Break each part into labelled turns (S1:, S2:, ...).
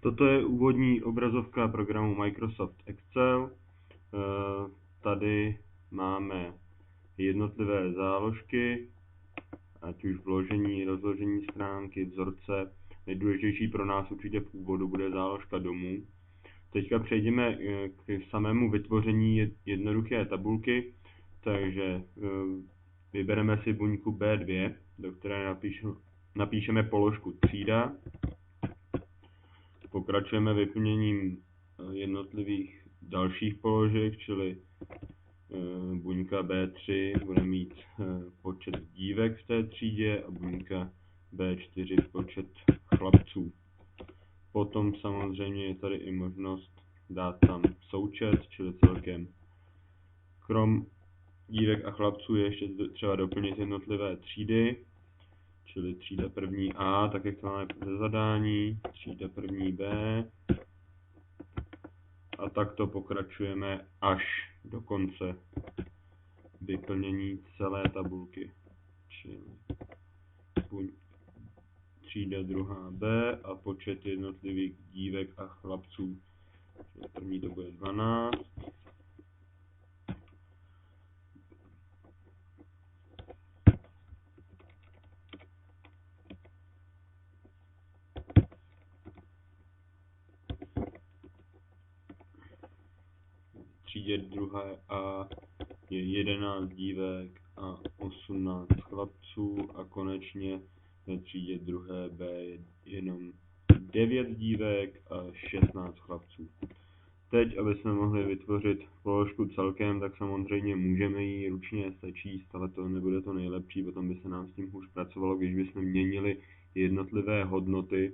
S1: Toto je úvodní obrazovka programu Microsoft Excel. Tady máme jednotlivé záložky, ať už vložení, rozložení stránky, vzorce. Nejdůležitější pro nás určitě v úvodu bude záložka domů. Teďka přejdeme k samému vytvoření jednoduché tabulky, takže vybereme si buňku B2, do které napíšeme položku třída. Pokračujeme vyplněním jednotlivých dalších položek, čili buňka B3 bude mít počet dívek v té třídě a buňka B4 počet chlapců. Potom samozřejmě je tady i možnost dát tam součet, čili celkem. Krom dívek a chlapců je ještě třeba doplnit jednotlivé třídy, čili třída první A, tak jak to máme ze zadání, třída první B a takto pokračujeme až do konce vyplnění celé tabulky, čili třída druhá B a počet jednotlivých dívek a chlapců. První to bude 12. Třídě druhé A je 11 dívek a 18 chlapců a konečně ve třídě druhé B je jenom 9 dívek a 16 chlapců. Teď, aby jsme mohli vytvořit položku celkem, tak samozřejmě můžeme ji ručně sečíst, ale to nebude to nejlepší, potom by se nám s tím hůř pracovalo, když bychom měnili jednotlivé hodnoty.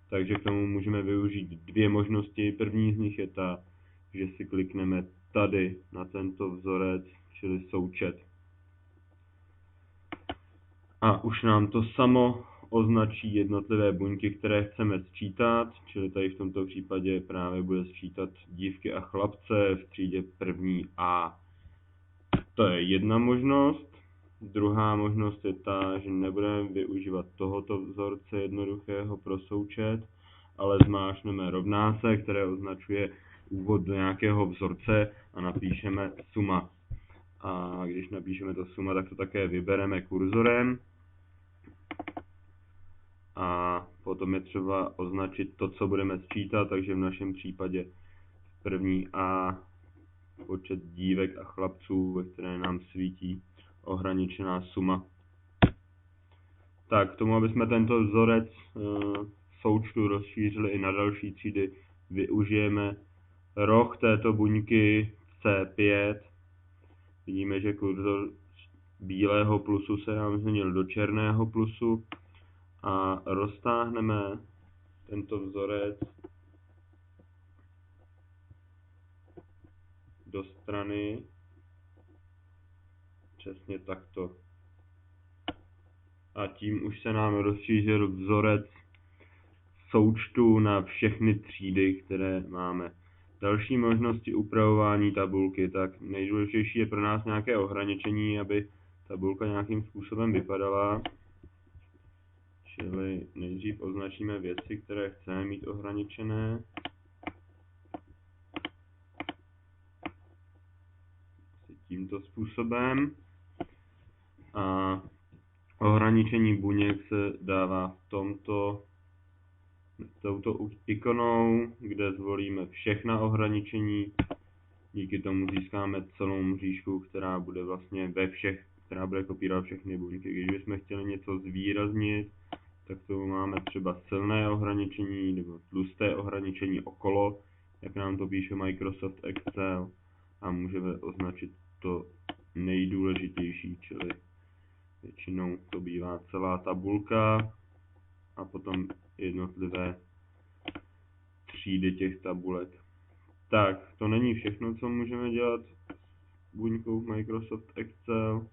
S1: Takže k tomu můžeme využít dvě možnosti. První z nich je ta, že si klikneme tady na tento vzorec, čili součet. A už nám to samo označí jednotlivé buňky, které chceme sčítat, čili tady v tomto případě právě bude sčítat dívky a chlapce v třídě první A. To je jedna možnost. Druhá možnost je ta, že nebudeme využívat tohoto vzorce jednoduchého pro součet, ale zmáčkneme rovná se, které označuje úvod do nějakého vzorce a napíšeme suma. A když napíšeme to suma, tak to také vybereme kurzorem. A potom je třeba označit to, co budeme sčítat, takže v našem případě první A počet dívek a chlapců, ve které nám svítí ohraničená suma. Tak, k tomu, aby jsme tento vzorec součtu rozšířili i na další třídy, využijeme roh této buňky C5. Vidíme, že kurzor bílého plusu se nám změnil do černého plusu a roztáhneme tento vzorec do strany přesně takto. A tím už se nám rozšířil vzorec součtu na všechny třídy, které máme. Další možnosti upravování tabulky, tak nejdůležitější je pro nás nějaké ohraničení, aby tabulka nějakým způsobem vypadala. Čili nejdřív označíme věci, které chceme mít ohraničené. Tímto způsobem. A ohraničení buněk se dává touto ikonou, kde zvolíme všechna ohraničení. Díky tomu získáme celou mřížku, která bude vlastně která bude kopírovat všechny buňky. Když bychom chtěli něco zvýraznit, tak tomu máme třeba silné ohraničení nebo tlusté ohraničení okolo, jak nám to píše Microsoft Excel, a můžeme označit to nejdůležitější, čili většinou to bývá celá tabulka a potom jednotlivé třídy těch tabulek. Tak, to není všechno, co můžeme dělat s buňkou Microsoft Excel.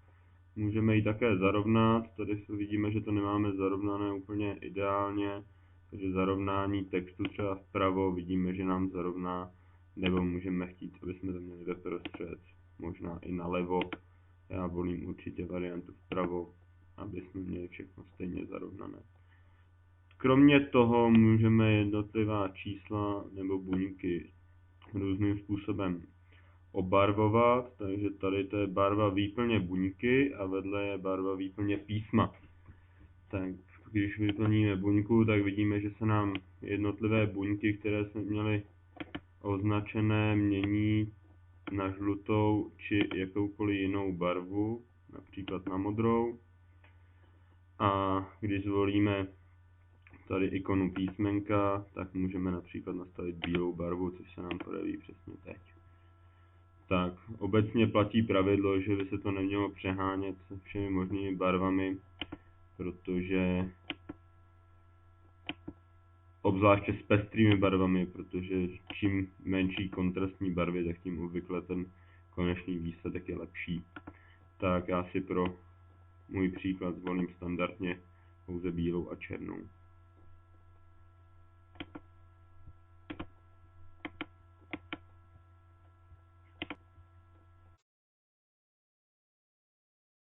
S1: Můžeme ji také zarovnat, tady se vidíme, že to nemáme zarovnané úplně ideálně, takže zarovnání textu třeba vpravo vidíme, že nám zarovná, nebo můžeme chtít, aby jsme to měli doprostřed, možná i nalevo. Já volím určitě variantu vpravo, aby jsme měli všechno stejně zarovnané. Kromě toho můžeme jednotlivá čísla nebo buňky různým způsobem obarvovat, takže tady to je barva výplně buňky a vedle je barva výplně písma. Tak když vyplníme buňku, tak vidíme, že se nám jednotlivé buňky, které jsme měli označené, mění na žlutou či jakoukoliv jinou barvu, například na modrou. A když zvolíme tady ikonu písmenka, tak můžeme například nastavit bílou barvu, což se nám projeví přesně teď. Tak, obecně platí pravidlo, že by se to nemělo přehánět se všemi možnými barvami, protože obzvláště s pestrými barvami, protože čím menší kontrastní barvy, tak tím obvykle ten konečný výsledek je lepší. Tak já si pro můj příklad zvolím standardně pouze bílou a černou.